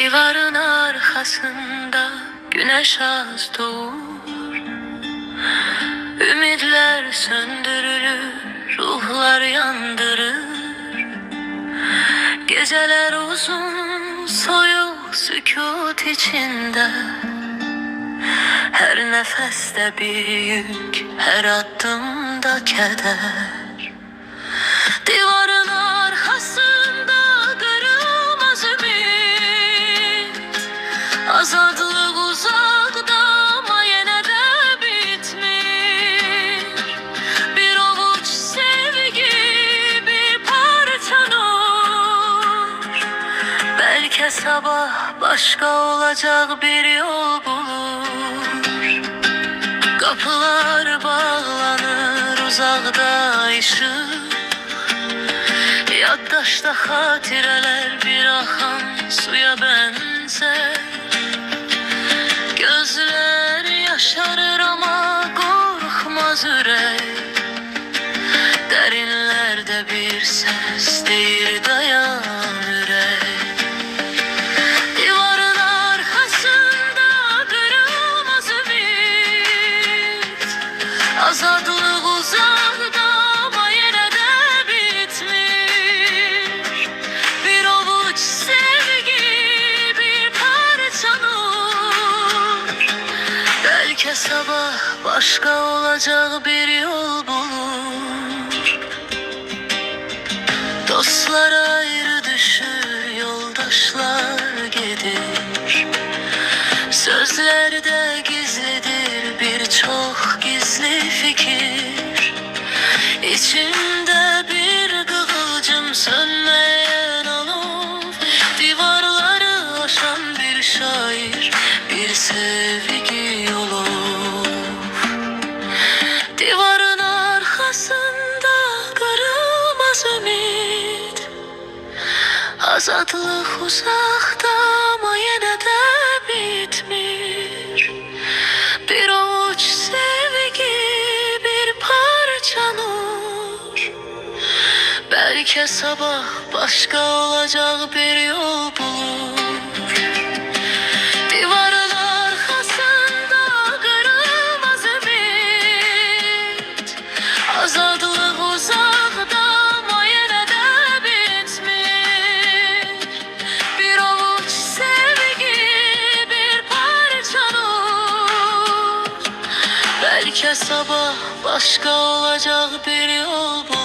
Divarın arkasında güneş az doğur, ümitler söndürülür, ruhlar yandırır. Geceler uzun, soyuk sükut içinde, her nefeste bir yük, her adımda keder. Divarın arkasında kırılmaz ümit, azadlık uzakta ama yine de bitmiş. Bir avuç sevgi, bir parça nur, belki sabah başka olacak bir yol bulur. Kapılar bağlanır, uzakta ışık, yaddaşta hatireler bir akan suya benzer. Gözler yaşarır ama korkmaz yürek, derinlerde bir ses değil dayan yürek. Divarın arkasında kırılmaz ümit, azadlık uzakta ama yine de bitmiş. Bir avuç sevgi, bir parça nur, belki sabah başka olacak bir yol bulur. Dostlar ayrı düşür, yoldaşlar gider. Sözlerde gizlidir birçok gizli fikir. İçimde bir kıvılcım, sönmeyen alov, divarları aşan bir şair, bir sevgi yolu. Divarın arkasında kırılmaz ümit, azadlık uzakta ama yine de bitmiş. Bir avuç sevgi, bir parça nur, belki sabah başka olacak bir yol bulur. Divarın arkasında kırılmaz ümit, azadlık uzakta ama yine de bitmiş. Bir avuç sevgi, bir parça nur, belki sabah başka olacak bir yol bulur.